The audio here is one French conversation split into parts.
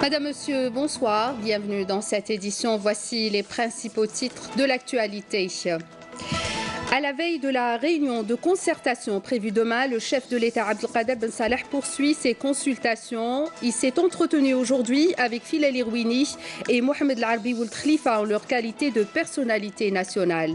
Madame, Monsieur, bonsoir. Bienvenue dans cette édition. Voici les principaux titres de l'actualité. À la veille de la réunion de concertation prévue demain, le chef de l'État Abdelkader Ben Saleh poursuit ses consultations. Il s'est entretenu aujourd'hui avec Filali Rouini et Mohamed Al-Arbi Ould Khalifa en leur qualité de personnalité nationale.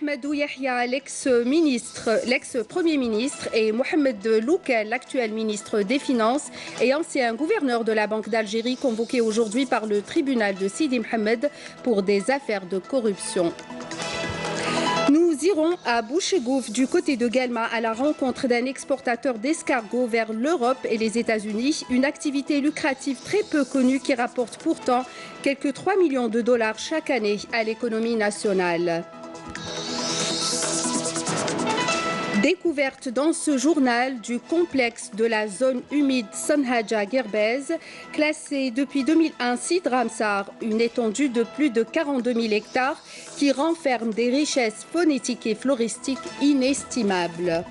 Ahmadou Yahya, l'ex-premier ministre, et Mohamed Loukel, l'actuel ministre des Finances et ancien gouverneur de la Banque d'Algérie, convoqués aujourd'hui par le tribunal de Sidi Mohamed pour des affaires de corruption. Nous irons à Bouchegouf, du côté de Guelma, à la rencontre d'un exportateur d'escargots vers l'Europe et les États-Unis, une activité lucrative très peu connue qui rapporte pourtant quelques 3 millions de dollars chaque année à l'économie nationale. Découverte dans ce journal du complexe de la zone humide Sanhaja-Guerbez, classé depuis 2001 site Ramsar, une étendue de plus de 42 000 hectares qui renferme des richesses phonétiques et floristiques inestimables.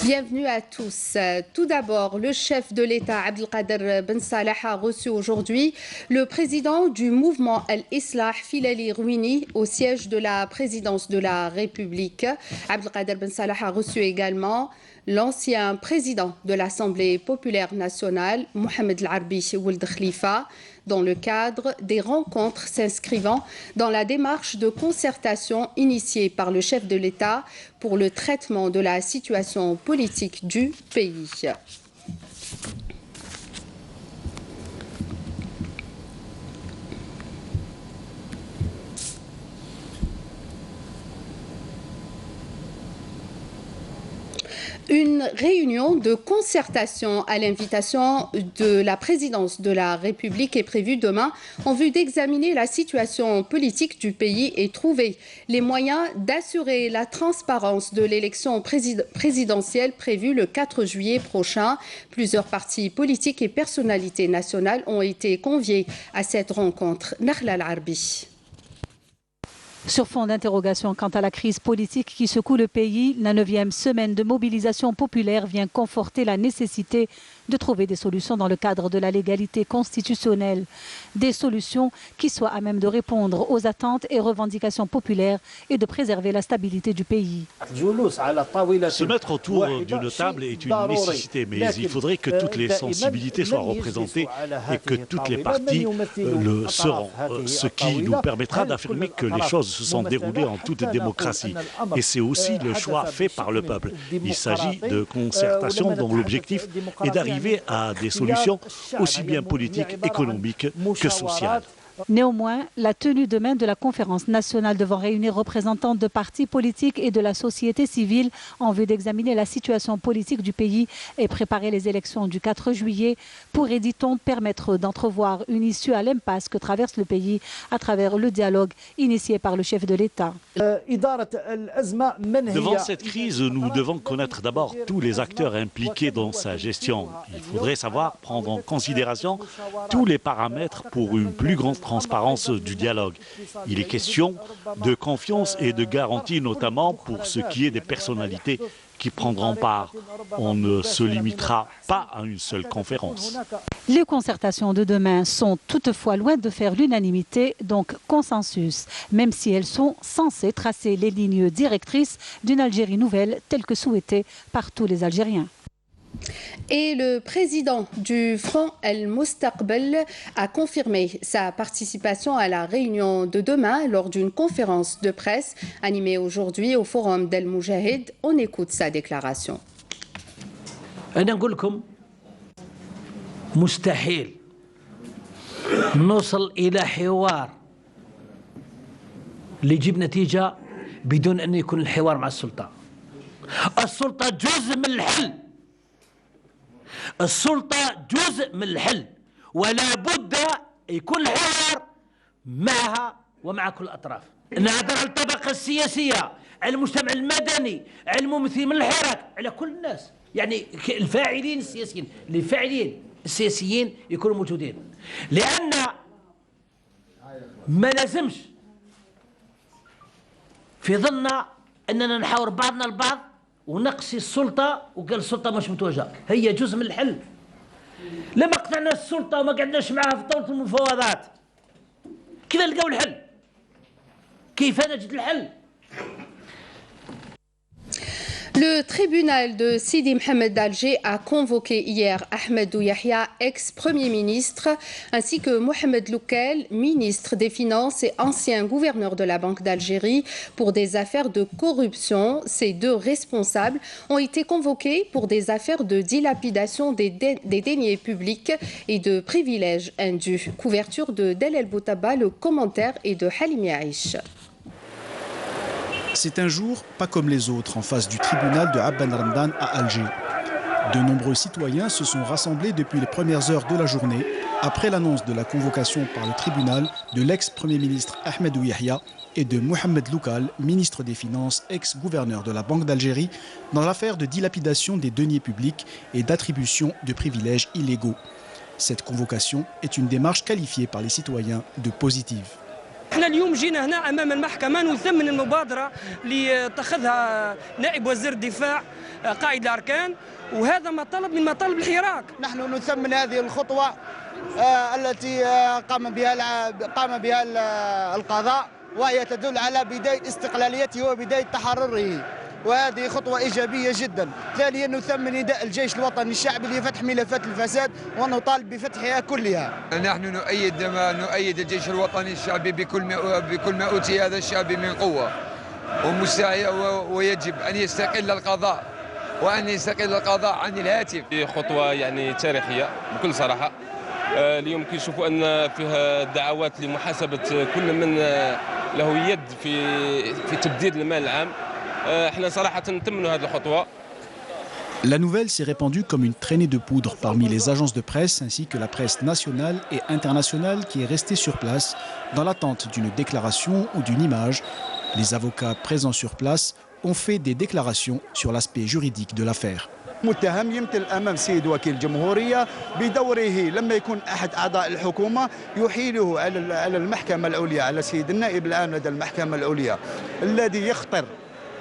Bienvenue à tous. Tout d'abord, le chef de l'État Abdelkader Ben Saleh a reçu aujourd'hui le président du mouvement Al-Islah, Filali Rouini, au siège de la présidence de la République. Abdelkader Ben Saleh a reçu également l'ancien président de l'Assemblée populaire nationale, Mohamed Al-Arbi Ould Khalifa, dans le cadre des rencontres s'inscrivant dans la démarche de concertation initiée par le chef de l'État pour le traitement de la situation politique du pays. Une réunion de concertation à l'invitation de la présidence de la République est prévue demain en vue d'examiner la situation politique du pays et trouver les moyens d'assurer la transparence de l'élection présidentielle prévue le 4 juillet prochain. Plusieurs partis politiques et personnalités nationales ont été conviés à cette rencontre. Nakhla Al-Arbi. Sur fond d'interrogation quant à la crise politique qui secoue le pays, la 9e semaine de mobilisation populaire vient conforter la nécessité de trouver des solutions dans le cadre de la légalité constitutionnelle. Des solutions qui soient à même de répondre aux attentes et revendications populaires et de préserver la stabilité du pays. Se mettre autour d'une table est une nécessité, mais il faudrait que toutes les sensibilités soient représentées et que toutes les parties le seront, ce qui nous permettra d'affirmer que les choses se sont déroulées en toute démocratie. Et c'est aussi le choix fait par le peuple. Il s'agit de concertation dont l'objectif est d'arriver à des solutions aussi bien politiques, économiques que sociales. Néanmoins, la tenue demain de la conférence nationale devant réunir représentants de partis politiques et de la société civile en vue d'examiner la situation politique du pays et préparer les élections du 4 juillet pourrait, dit-on, permettre d'entrevoir une issue à l'impasse que traverse le pays à travers le dialogue initié par le chef de l'État. Devant cette crise, nous devons connaître d'abord tous les acteurs impliqués dans sa gestion. Il faudrait savoir prendre en considération tous les paramètres pour une plus grande transparence du dialogue. Il est question de confiance et de garantie, notamment pour ce qui est des personnalités qui prendront part. On ne se limitera pas à une seule conférence. Les concertations de demain sont toutefois loin de faire l'unanimité, donc consensus, même si elles sont censées tracer les lignes directrices d'une Algérie nouvelle telle que souhaitée par tous les Algériens. Et le président du Front El Moustaqbel a confirmé sa participation à la réunion de demain lors d'une conférence de presse animée aujourd'hui au Forum d'El Moujahid. On écoute sa déclaration. مستحيل نوصل إلى حوار اللي يجيب نتيجة بدون أن يكون الحوار مع السلطة. السلطة جزء من الحل. السلطة جزء من الحل ولا بد يكون الحوار معها ومع كل الأطراف. نهضر على الطبقة السياسية، على المجتمع المدني، على الممثلين من الحراك، على كل الناس. يعني الفاعلين السياسيين، الفاعلين السياسيين يكونوا موجودين. لأن ما لازمش في ظننا أننا نحاور بعضنا البعض ونقصي السلطة وقال السلطة مش متوجهة. هي جزء من الحل. لما قطعنا السلطة وما قعدناش معها في طاولة المفاوضات كيف نلقاو الحل؟ كيف نجد الحل؟ Le tribunal de Sidi Mohamed d'Alger a convoqué hier Ahmed Yahya, ex-premier ministre, ainsi que Mohamed Loukel, ministre des Finances et ancien gouverneur de la Banque d'Algérie, pour des affaires de corruption. Ces deux responsables ont été convoqués pour des affaires de dilapidation des deniers publics et de privilèges indus. Couverture de Delel Boutaba, le commentaire est de Halim Yaïch. C'est un jour pas comme les autres en face du tribunal de Abban Ramdan à Alger. De nombreux citoyens se sont rassemblés depuis les premières heures de la journée après l'annonce de la convocation par le tribunal de l'ex-premier ministre Ahmed Yahya et de Mohamed Loukel, ministre des Finances, ex-gouverneur de la Banque d'Algérie, dans l'affaire de dilapidation des deniers publics et d'attribution de privilèges illégaux. Cette convocation est une démarche qualifiée par les citoyens de positive. احنا اليوم جينا هنا امام المحكمه نثمن المبادره اللي اتخذها نائب وزير الدفاع قائد الاركان وهذا مطالب من مطالب الحراك. نحن نثمن هذه الخطوه التي قام بها القضاء وهي تدل على بدايه استقلاليته وبدايه تحرره وهذه خطوة إيجابية جدا. ثانيا نثمن نداء الجيش الوطني الشعبي لفتح ملفات الفساد ونطالب بفتحها كلها. نحن نؤيد الجيش الوطني الشعبي بكل ما أوتي هذا الشعب من قوة ويجب أن يستقل القضاء عن الهاتف. خطوة يعني تاريخية بكل صراحة. اليوم كنشوفوا أن فيها دعوات لمحاسبة كل من له يد في تبديد المال العام. La nouvelle s'est répandue comme une traînée de poudre parmi les agences de presse ainsi que la presse nationale et internationale qui est restée sur place dans l'attente d'une déclaration ou d'une image. Les avocats présents sur place ont fait des déclarations sur l'aspect juridique de l'affaire. متهم يمثل امام سيد وكيل الجمهوريه بدوره لما يكون احد اعضاء الحكومه يحيله على المحكمه العليا على سيد النائب العام لدى المحكمه العليا الذي يخطر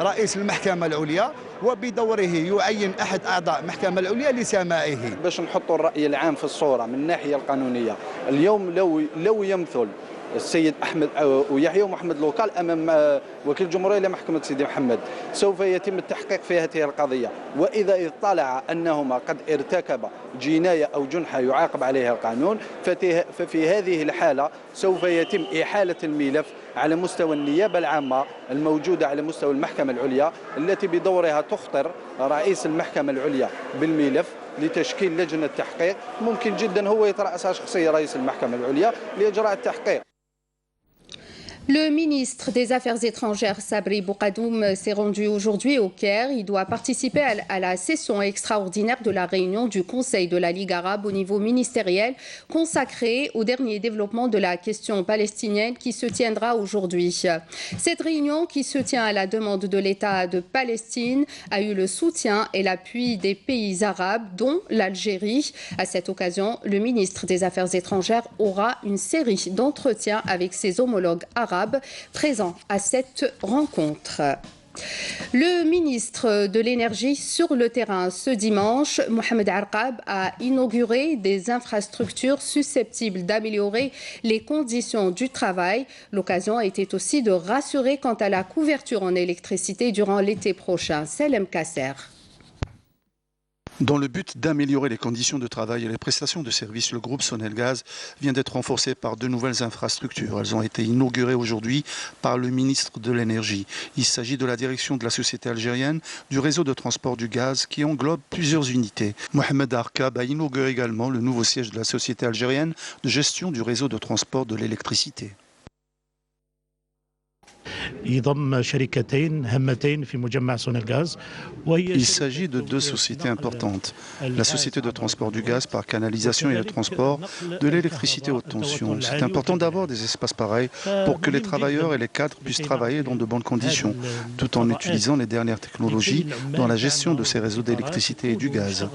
رئيس المحكمة العليا وبدوره يعين أحد أعضاء المحكمة العليا لسماعه. باش نحطوا الرأي العام في الصورة من الناحية القانونية اليوم لو يمثل السيد أحمد ويحيى ومحمد لوكال أمام وكيل الجمهورية لمحكمة سيدي محمد سوف يتم التحقيق في هذه القضية وإذا اطلع أنهما قد ارتكبا جناية أو جنحة يعاقب عليها القانون ففي هذه الحالة سوف يتم إحالة الملف على مستوى النيابة العامة الموجودة على مستوى المحكمة العليا التي بدورها تخطر رئيس المحكمة العليا بالملف لتشكيل لجنة تحقيق ممكن جدا هو يترأسها شخصيا رئيس المحكمة العليا لإجراء التحقيق. Le ministre des Affaires étrangères, Sabri Boukadoum, s'est rendu aujourd'hui au Caire. Il doit participer à la session extraordinaire de la réunion du Conseil de la Ligue arabe au niveau ministériel consacrée au dernier développement de la question palestinienne qui se tiendra aujourd'hui. Cette réunion, qui se tient à la demande de l'État de Palestine, a eu le soutien et l'appui des pays arabes, dont l'Algérie. À cette occasion, le ministre des Affaires étrangères aura une série d'entretiens avec ses homologues arabes présents à cette rencontre. Le ministre de l'Énergie sur le terrain ce dimanche, Mohamed Arqab, a inauguré des infrastructures susceptibles d'améliorer les conditions du travail. L'occasion était aussi de rassurer quant à la couverture en électricité durant l'été prochain. Selem Kasser. Dans le but d'améliorer les conditions de travail et les prestations de services, le groupe Sonelgaz vient d'être renforcé par de nouvelles infrastructures. Elles ont été inaugurées aujourd'hui par le ministre de l'Énergie. Il s'agit de la direction de la société algérienne du réseau de transport du gaz qui englobe plusieurs unités. Mohamed Arqab a inauguré également le nouveau siège de la société algérienne de gestion du réseau de transport de l'électricité. Il s'agit de deux sociétés importantes. La société de transport du gaz par canalisation et le transport de l'électricité haute tension. C'est important d'avoir des espaces pareils pour que les travailleurs et les cadres puissent travailler dans de bonnes conditions, tout en utilisant les dernières technologies dans la gestion de ces réseaux d'électricité et du gaz.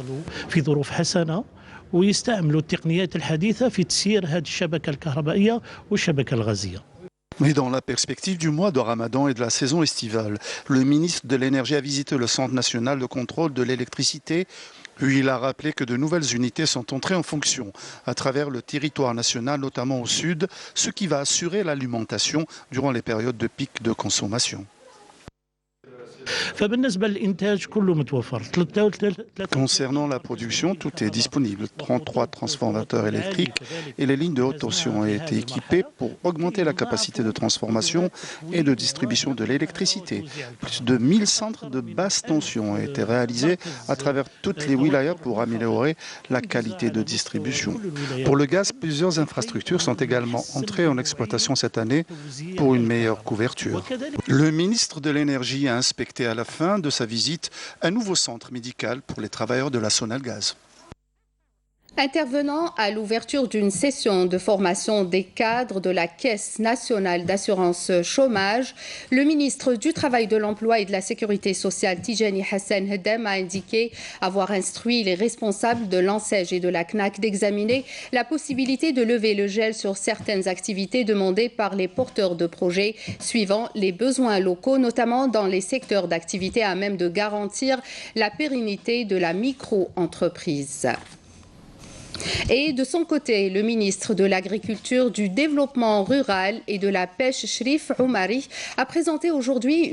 ويستعملوا التقنيات الحديثة في تسيير هذه الشبكة الكهربائية والشبكة الغازية. Mais dans la perspective du mois de Ramadan et de la saison estivale, le ministre de l'Énergie a visité le Centre national de contrôle de l'électricité. Puis il a rappelé que de nouvelles unités sont entrées en fonction à travers le territoire national, notamment au sud, ce qui va assurer l'alimentation durant les périodes de pic de consommation. Concernant la production, tout est disponible. 33 transformateurs électriques et les lignes de haute tension ont été équipées pour augmenter la capacité de transformation et de distribution de l'électricité. Plus de 1000 centres de basse tension ont été réalisés à travers toutes les wilayas pour améliorer la qualité de distribution. Pour le gaz, plusieurs infrastructures sont également entrées en exploitation cette année pour une meilleure couverture. Le ministre de l'Énergie a inspecté à la fin de sa visite un nouveau centre médical pour les travailleurs de la Sonalgaz. Intervenant à l'ouverture d'une session de formation des cadres de la Caisse nationale d'assurance chômage, le ministre du Travail, de l'Emploi et de la Sécurité sociale, Tijani Hassan Hedem, a indiqué avoir instruit les responsables de l'ANSEJ et de la CNAC d'examiner la possibilité de lever le gel sur certaines activités demandées par les porteurs de projets, suivant les besoins locaux, notamment dans les secteurs d'activité à même de garantir la pérennité de la micro-entreprise. Et de son côté, le ministre de l'Agriculture, du Développement rural et de la Pêche, Cherif Oumari, a présidé aujourd'hui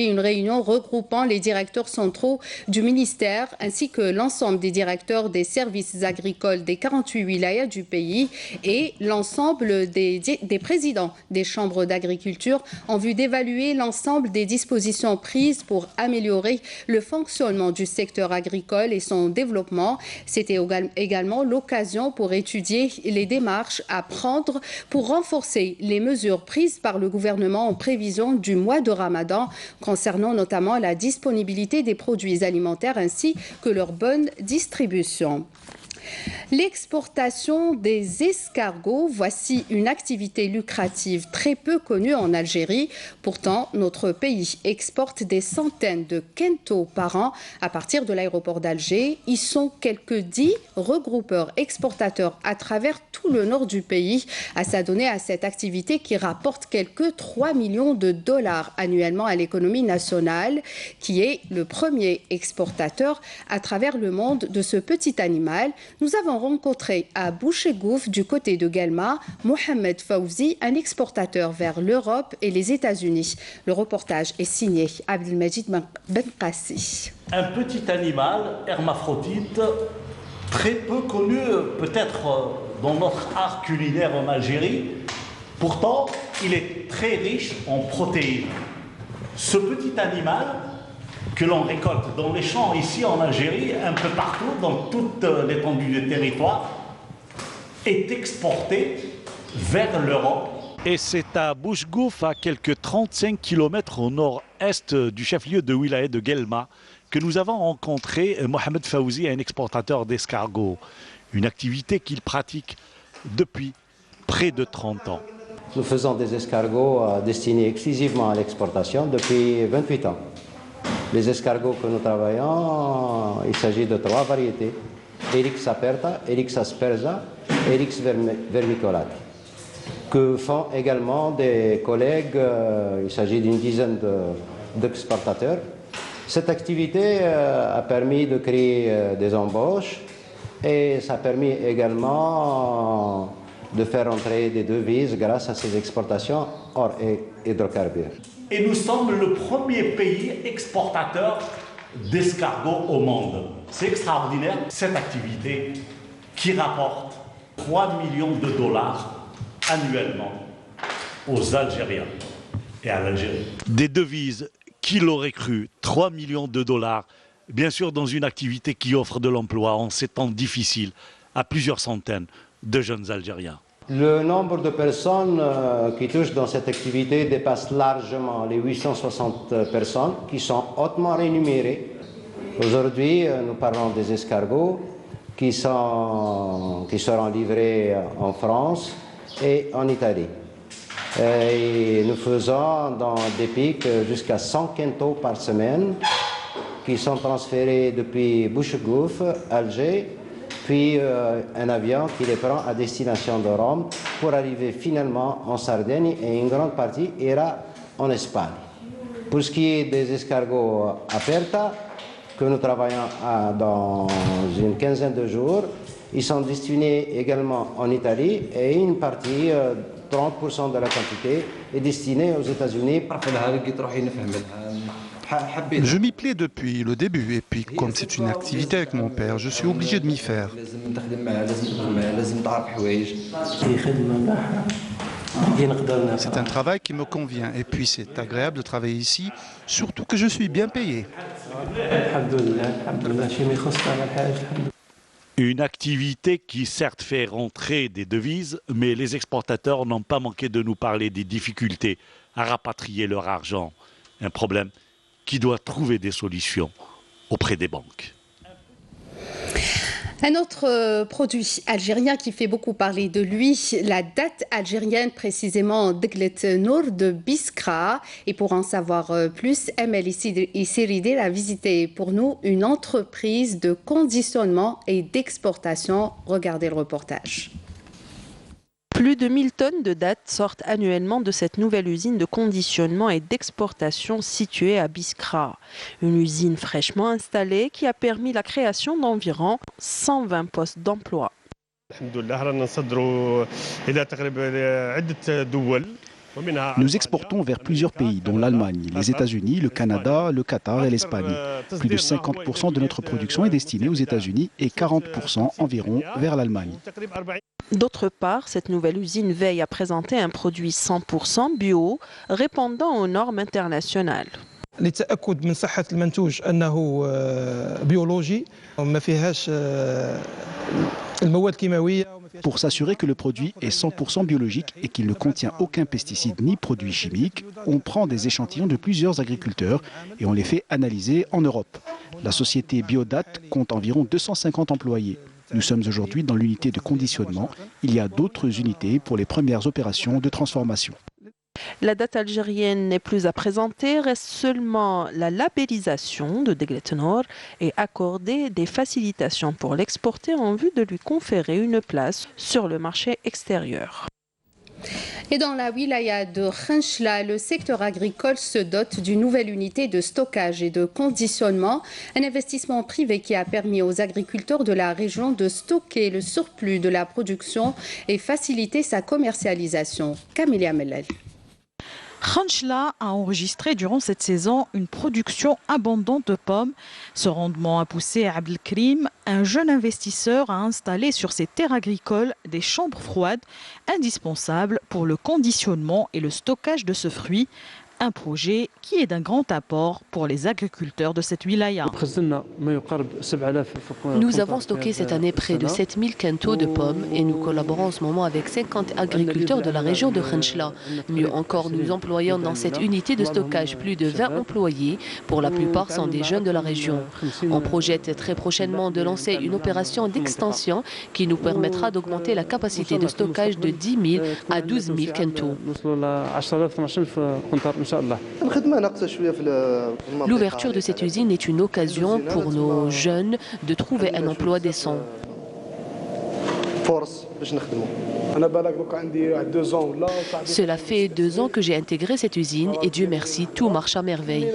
une réunion regroupant les directeurs centraux du ministère ainsi que l'ensemble des directeurs des services agricoles des 48 wilayas du pays et l'ensemble des présidents des chambres d'agriculture en vue d'évaluer l'ensemble des dispositions prises pour améliorer le fonctionnement du secteur agricole et son développement. C'était également l'occasion pour étudier les démarches à prendre pour renforcer les mesures prises par le gouvernement en prévision du mois de Ramadan, concernant notamment la disponibilité des produits alimentaires ainsi que leur bonne distribution. L'exportation des escargots, voici une activité lucrative très peu connue en Algérie. Pourtant, notre pays exporte des centaines de quintaux par an à partir de l'aéroport d'Alger. Ils sont quelques 10 regroupeurs exportateurs à travers tout le nord du pays à s'adonner à cette activité qui rapporte quelques 3 millions de dollars annuellement à l'économie nationale, qui est le premier exportateur à travers le monde de ce petit animal. Nous avons rencontré à Bouchegouf, du côté de Guelma, Mohamed Fawzi, un exportateur vers l'Europe et les États-Unis. Le reportage est signé Abdelmajid Benkassi. Un petit animal hermaphrodite, très peu connu peut-être dans notre art culinaire en Algérie. Pourtant, il est très riche en protéines. Ce petit animal que l'on récolte dans les champs ici en Algérie, un peu partout, dans toute l'étendue du territoire, est exporté vers l'Europe. Et c'est à Bouchegouf, à quelques 35 km au nord-est du chef-lieu de wilaya de Guelma, que nous avons rencontré Mohamed Fawzi, un exportateur d'escargots. Une activité qu'il pratique depuis près de 30 ans. Nous faisons des escargots destinés exclusivement à l'exportation depuis 28 ans. Les escargots que nous travaillons, il s'agit de 3 variétés. Eryx aperta, Eryx aspersa, Eryx vermiculata, que font également des collègues, il s'agit d'une dizaine d'exportateurs. Cette activité a permis de créer des embauches et ça a permis également de faire entrer des devises grâce à ces exportations hors hydrocarbures. Et nous sommes le premier pays exportateur d'escargots au monde. C'est extraordinaire, cette activité qui rapporte 3 millions de dollars annuellement aux Algériens et à l'Algérie. Des devises, qui l'aurait cru, 3 millions de dollars, bien sûr dans une activité qui offre de l'emploi en ces temps difficiles à plusieurs centaines de jeunes Algériens. Le nombre de personnes qui touchent dans cette activité dépasse largement les 860 personnes qui sont hautement rémunérées. Aujourd'hui, nous parlons des escargots qui seront livrés en France et en Italie. Et nous faisons dans des pics jusqu'à 100 quintaux par semaine qui sont transférés depuis Bouchegouf, Alger puis un avion qui les prend à destination de Rome pour arriver finalement en Sardaigne et une grande partie ira en Espagne. Pour ce qui est des escargots aperta, que nous travaillons dans une quinzaine de jours, ils sont destinés également en Italie et une partie, 30% de la quantité, est destinée aux États-Unis. Je m'y plais depuis le début et puis comme c'est une activité avec mon père, je suis obligé de m'y faire. C'est un travail qui me convient et puis c'est agréable de travailler ici, surtout que je suis bien payé. Une activité qui certes fait rentrer des devises, mais les exportateurs n'ont pas manqué de nous parler des difficultés à rapatrier leur argent. Un problème qui doit trouver des solutions auprès des banques. Un autre produit algérien qui fait beaucoup parler de lui, la date algérienne, précisément Deglet Nour de Biskra. Et pour en savoir plus, Emel Isiridi a visité pour nous une entreprise de conditionnement et d'exportation. Regardez le reportage. Plus de 1000 tonnes de dattes sortent annuellement de cette nouvelle usine de conditionnement et d'exportation située à Biskra. Une usine fraîchement installée qui a permis la création d'environ 120 postes d'emploi. Nous exportons vers plusieurs pays, dont l'Allemagne, les États-Unis, le Canada, le Qatar et l'Espagne. Plus de 50% de notre production est destinée aux États-Unis et 40% environ vers l'Allemagne. D'autre part, cette nouvelle usine veille à présenter un produit 100% bio, répondant aux normes internationales. للتأكد من صحة المنتوج أنه بيولوجي وما فيهاش المواد كيماوية. Pour s'assurer que le produit est 100% biologique et qu'il ne contient aucun pesticide ni produit chimique, on prend des échantillons de plusieurs agriculteurs et on les fait analyser en Europe. La société Biodat compte environ 250 employés. Nous sommes aujourd'hui dans l'unité de conditionnement. Il y a d'autres unités pour les premières opérations de transformation. La date algérienne n'est plus à présenter, reste seulement la labellisation de Deglet Nour et accorder des facilitations pour l'exporter en vue de lui conférer une place sur le marché extérieur. Et dans la wilaya de Khenchla, le secteur agricole se dote d'une nouvelle unité de stockage et de conditionnement, un investissement privé qui a permis aux agriculteurs de la région de stocker le surplus de la production et faciliter sa commercialisation. Camélia Mellel. Khenchla a enregistré durant cette saison une production abondante de pommes. Ce rendement a poussé Abdelkrim, un jeune investisseur, à installer sur ses terres agricoles des chambres froides indispensables pour le conditionnement et le stockage de ce fruit. Un projet qui est d'un grand apport pour les agriculteurs de cette wilaya. Nous avons stocké cette année près de 7000 quintaux de pommes et nous collaborons en ce moment avec 50 agriculteurs de la région de Khenchla. Mieux encore, nous employons dans cette unité de stockage plus de 20 employés. Pour la plupart sont des jeunes de la région. On projette très prochainement de lancer une opération d'extension qui nous permettra d'augmenter la capacité de stockage de 10 000 à 12 000 quintaux. L'ouverture de cette usine est une occasion pour nos jeunes de trouver un emploi décent. Cela fait 2 ans que j'ai intégré cette usine et Dieu merci, tout marche à merveille.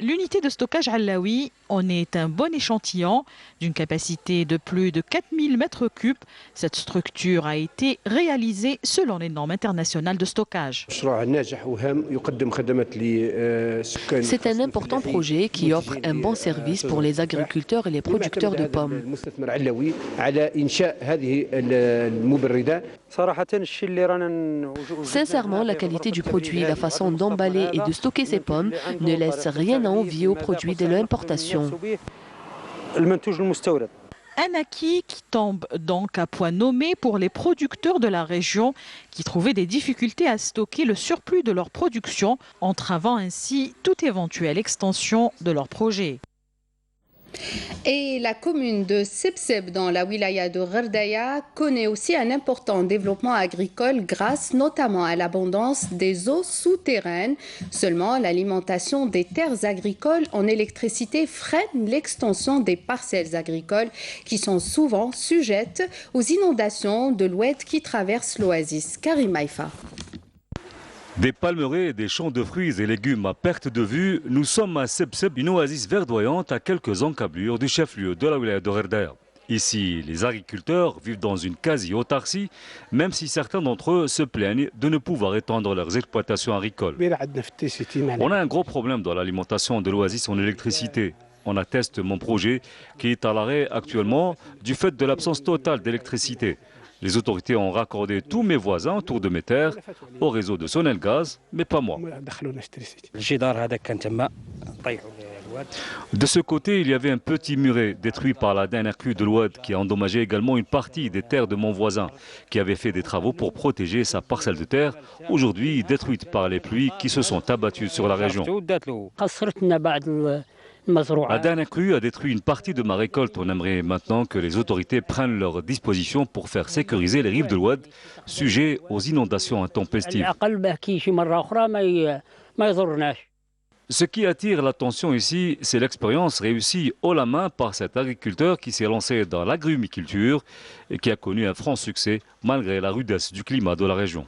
L'unité de stockage Allaoui en est un bon échantillon d'une capacité de plus de 4000 mètres cubes. Cette structure a été réalisée selon les normes internationales de stockage. C'est un important projet qui offre un bon service pour les agriculteurs et les producteurs de pommes. Sincèrement, la qualité du produit, la façon d'emballer et de stocker ces pommes ne laisse rien à envier aux produits de l'importation. Un acquis qui tombe donc à point nommé pour les producteurs de la région qui trouvaient des difficultés à stocker le surplus de leur production, entravant ainsi toute éventuelle extension de leur projet. Et la commune de Sebseb dans la wilaya de Gherdaya connaît aussi un important développement agricole grâce notamment à l'abondance des eaux souterraines. Seulement, l'alimentation des terres agricoles en électricité freine l'extension des parcelles agricoles qui sont souvent sujettes aux inondations de l'Oued qui traversent l'oasis. Karim Maïfa. Des palmeraies et des champs de fruits et légumes à perte de vue, nous sommes à Sebseb, une oasis verdoyante à quelques encablures du chef-lieu de la wilaya de Gherdaya. Ici, les agriculteurs vivent dans une quasi-autarcie, même si certains d'entre eux se plaignent de ne pouvoir étendre leurs exploitations agricoles. On a un gros problème dans l'alimentation de l'oasis en électricité. On atteste mon projet qui est à l'arrêt actuellement du fait de l'absence totale d'électricité. Les autorités ont raccordé tous mes voisins autour de mes terres au réseau de Sonelgaz, mais pas moi. De ce côté, il y avait un petit muret détruit par la dernière crue de l'Oued qui a endommagé également une partie des terres de mon voisin qui avait fait des travaux pour protéger sa parcelle de terre, aujourd'hui détruite par les pluies qui se sont abattues sur la région. La dernière crue a détruit une partie de ma récolte. On aimerait maintenant que les autorités prennent leurs dispositions pour faire sécuriser les rives de l'Oued, sujets aux inondations intempestives. Ce qui attire l'attention ici, c'est l'expérience réussie haut la main par cet agriculteur qui s'est lancé dans l'agrumiculture et qui a connu un franc succès malgré la rudesse du climat de la région.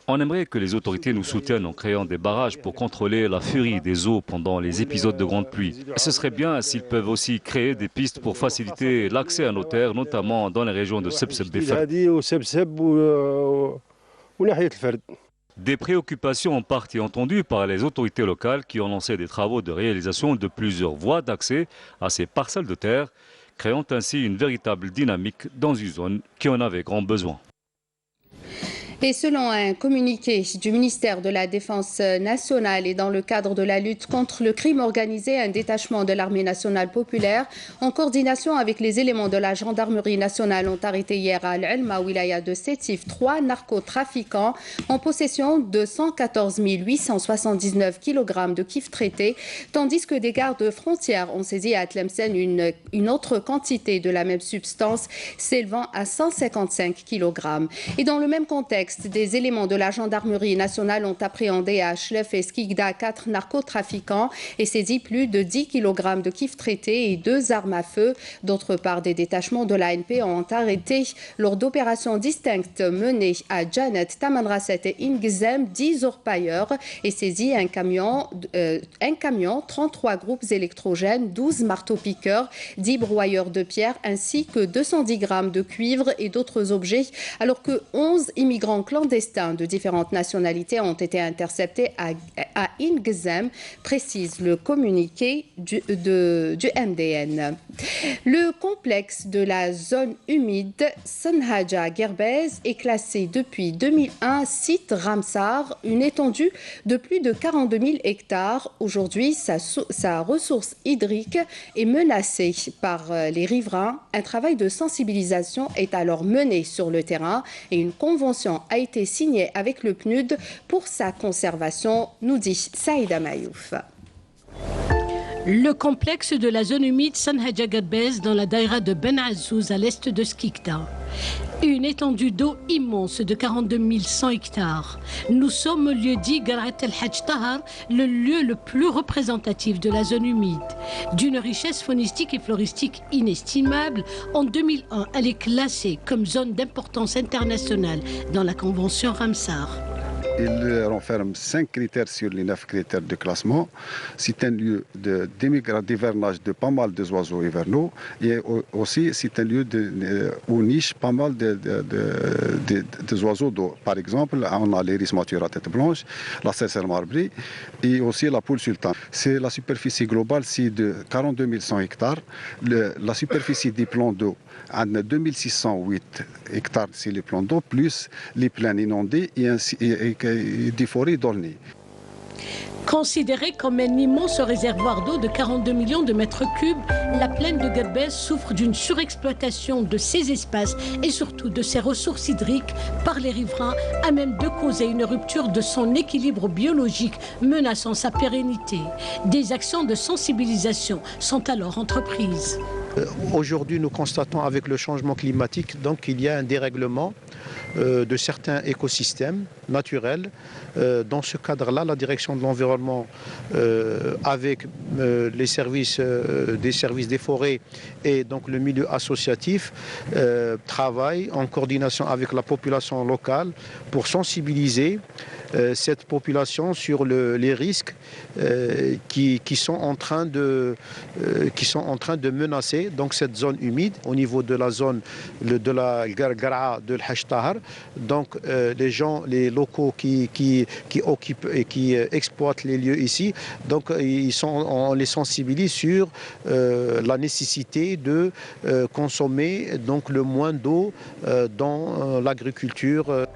On aimerait que les autorités nous soutiennent en créant des barrages pour contrôler la furie des eaux pendant les épisodes de grande pluie. Ce serait bien s'ils peuvent aussi créer des pistes pour faciliter l'accès à nos terres, notamment dans les régions de Sebseb. Des préoccupations en partie entendues par les autorités locales qui ont lancé des travaux de réalisation de plusieurs voies d'accès à ces parcelles de terre, créant ainsi une véritable dynamique dans une zone qui en avait grand besoin. Et selon un communiqué du ministère de la Défense nationale et dans le cadre de la lutte contre le crime organisé, un détachement de l'armée nationale populaire, en coordination avec les éléments de la gendarmerie nationale, ont arrêté hier à Al-Elma, wilaya de Sétif, 3 narcotrafiquants en possession de 114 879 kg de kif traité, tandis que des gardes frontières ont saisi à Tlemcen une autre quantité de la même substance s'élevant à 155 kg. Et dans le même contexte, des éléments de la gendarmerie nationale ont appréhendé à Achlef et Skikda 4 narcotrafiquants et saisi plus de 10 kg de kif traité et 2 armes à feu. D'autre part, des détachements de l'ANP ont arrêté lors d'opérations distinctes menées à Janet, Tamanrasset et Ingzem 10 orpailleurs et saisi un camion, 33 groupes électrogènes, 12 marteaux-piqueurs, 10 broyeurs de pierre ainsi que 210 grammes de cuivre et d'autres objets, alors que 11 immigrants clandestins de différentes nationalités ont été interceptés à Ingzem, précise le communiqué du MDN. Le complexe de la zone humide Sanhaja Gerbez est classé depuis 2001 site Ramsar, une étendue de plus de 42 000 hectares. Aujourd'hui, sa ressource hydrique est menacée par les riverains. Un travail de sensibilisation est alors mené sur le terrain et une convention a été signée avec le PNUD pour sa conservation, nous dit Saïda Mayouf. Le complexe de la zone humide Sanhaja Gerbez dans la daïra de Ben Azouz à l'est de Skikda. Une étendue d'eau immense de 42 100 hectares. Nous sommes au lieu dit Garat el-Hajj Tahar, le lieu le plus représentatif de la zone humide. D'une richesse faunistique et floristique inestimable, en 2001, elle est classée comme zone d'importance internationale dans la Convention Ramsar. Il renferme 5 critères sur les 9 critères de classement. C'est un lieu d'hivernage de pas mal d'oiseaux hivernaux et aussi c'est un lieu où niche pas mal de oiseaux d'eau. Par exemple, on a l'iris mature à tête blanche, la cercelle marbrée et aussi la poule sultane. C'est la superficie globale, c'est de 42 100 hectares. La superficie des plans d'eau, on a 2608 hectares, c'est les plans d'eau, plus les plaines inondées et des forêts d'ornées. Considérée comme un immense réservoir d'eau de 42 millions de mètres cubes, la plaine de Guerbès souffre d'une surexploitation de ses espaces et surtout de ses ressources hydriques par les riverains, à même de causer une rupture de son équilibre biologique menaçant sa pérennité. Des actions de sensibilisation sont alors entreprises. Aujourd'hui, nous constatons avec le changement climatique qu'il y a un dérèglement de certains écosystèmes naturels. Dans ce cadre-là, la direction de l'environnement, avec les services des forêts et donc le milieu associatif, travaille en coordination avec la population locale pour sensibiliser cette population sur les risques qui sont en train de menacer donc cette zone humide au niveau de la zone de la Gargara de l'Hashtahar. Donc les locaux qui occupent et qui exploitent les lieux ici, donc on les sensibilise sur la nécessité de consommer donc le moins d'eau dans l'agriculture.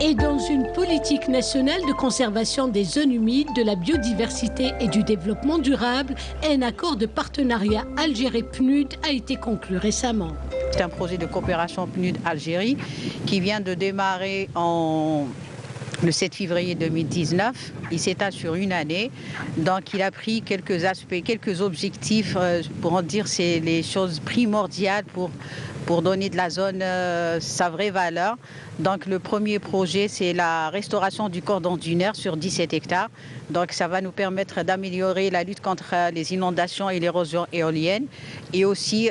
Et dans une politique nationale de conservation des zones humides, de la biodiversité et du développement durable, un accord de partenariat Algérie-PNUD a été conclu récemment. C'est un projet de coopération PNUD-Algérie qui vient de démarrer le 7 février 2019. Il s'étale sur une année. Donc il a pris quelques aspects, quelques objectifs pour en dire c'est les choses primordiales pour donner de la zone sa vraie valeur. Donc le premier projet, c'est la restauration du cordon dunaire sur 17 hectares. Donc ça va nous permettre d'améliorer la lutte contre les inondations et l'érosion éolienne et aussi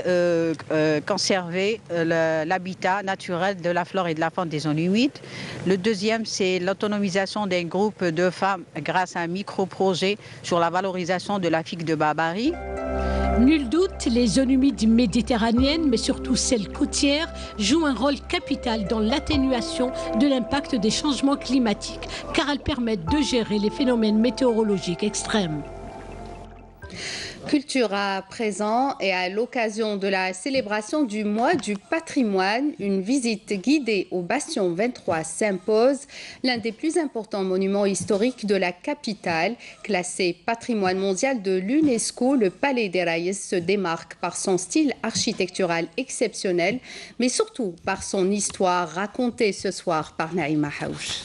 conserver l'habitat naturel de la flore et de la faune des zones humides. Le deuxième, c'est l'autonomisation d'un groupe de femmes grâce à un micro-projet sur la valorisation de la figue de Barbarie. Nul doute, les zones humides méditerranéennes, mais surtout celles côtières, jouent un rôle capital dans l'atténuation de l'impact des changements climatiques, car elles permettent de gérer les phénomènes météorologiques extrêmes. Culture à présent et à l'occasion de la célébration du mois du patrimoine, une visite guidée au Bastion 23 s'impose, l'un des plus importants monuments historiques de la capitale. Classé patrimoine mondial de l'UNESCO, le Palais des Raïs se démarque par son style architectural exceptionnel, mais surtout par son histoire racontée ce soir par Naïma Haouch.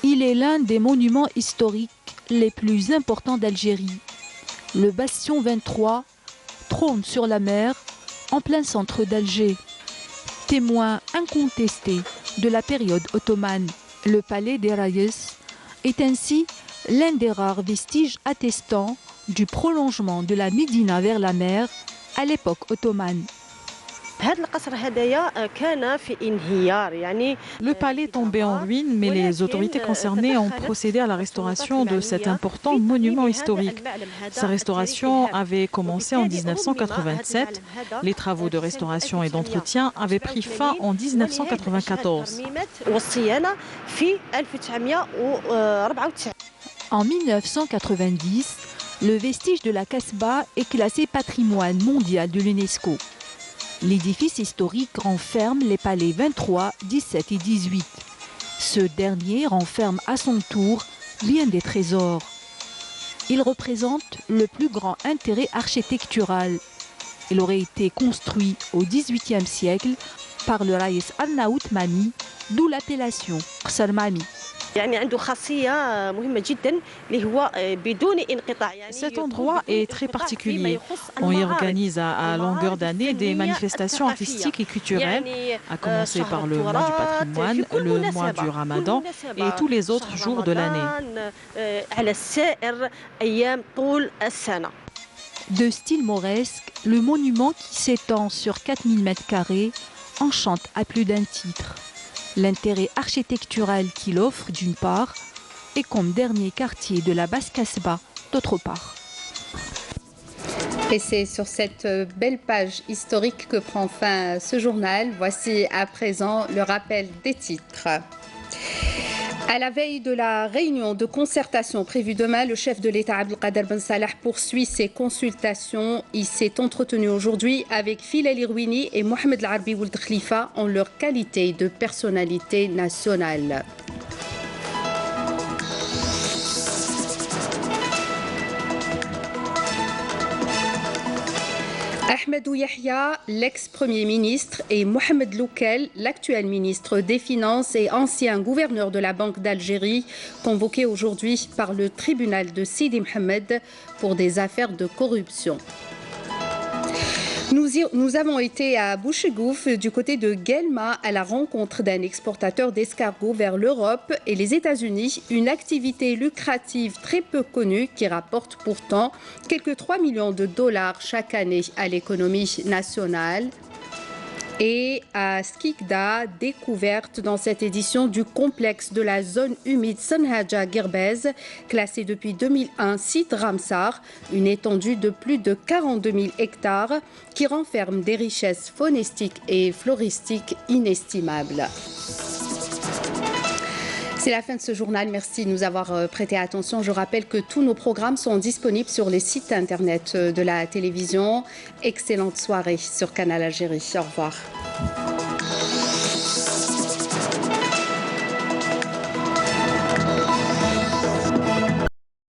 Il est l'un des monuments historiques les plus importants d'Algérie. Le Bastion 23 trône sur la mer, en plein centre d'Alger. Témoin incontesté de la période ottomane, le Palais des Raïs est ainsi l'un des rares vestiges attestant du prolongement de la Médina vers la mer à l'époque ottomane. Le palais tombait en ruine, mais les autorités concernées ont procédé à la restauration de cet important monument historique. Sa restauration avait commencé en 1987. Les travaux de restauration et d'entretien avaient pris fin en 1994. En 1990, le vestige de la Casbah est classé patrimoine mondial de l'UNESCO. L'édifice historique renferme les palais 23, 17 et 18. Ce dernier renferme à son tour bien des trésors. Il représente le plus grand intérêt architectural. Il aurait été construit au XVIIIe siècle par le Raïs Arnaout Mami, d'où l'appellation Salmami. Cet endroit est très particulier. On y organise à longueur d'année des manifestations artistiques et culturelles, à commencer par le mois du patrimoine, le mois du Ramadan et tous les autres jours de l'année. De style mauresque, le monument qui s'étend sur 4000 m² enchante à plus d'un titre. L'intérêt architectural qu'il offre d'une part et comme dernier quartier de la Basse Casbah d'autre part. Et c'est sur cette belle page historique que prend fin ce journal. Voici à présent le rappel des titres. À la veille de la réunion de concertation prévue demain, le chef de l'État Abdelkader Ben Salah poursuit ses consultations. Il s'est entretenu aujourd'hui avec Filali Rouini et Mohamed Larbi Ould Khalifa en leur qualité de personnalité nationale. Ahmedou Yahya, l'ex-premier ministre, et Mohamed Loukel, l'actuel ministre des Finances et ancien gouverneur de la Banque d'Algérie, convoqués aujourd'hui par le tribunal de Sidi Mohamed pour des affaires de corruption. Nous avons été à Bouchegouf, du côté de Guelma, à la rencontre d'un exportateur d'escargots vers l'Europe et les États-Unis, une activité lucrative très peu connue qui rapporte pourtant quelques 3 millions de dollars chaque année à l'économie nationale. Et à Skikda, découverte dans cette édition du complexe de la zone humide Sanhaja Guerbez, classé depuis 2001 site Ramsar, une étendue de plus de 42 000 hectares qui renferme des richesses faunistiques et floristiques inestimables. C'est la fin de ce journal. Merci de nous avoir prêté attention. Je rappelle que tous nos programmes sont disponibles sur les sites internet de la télévision. Excellente soirée sur Canal Algérie. Au revoir.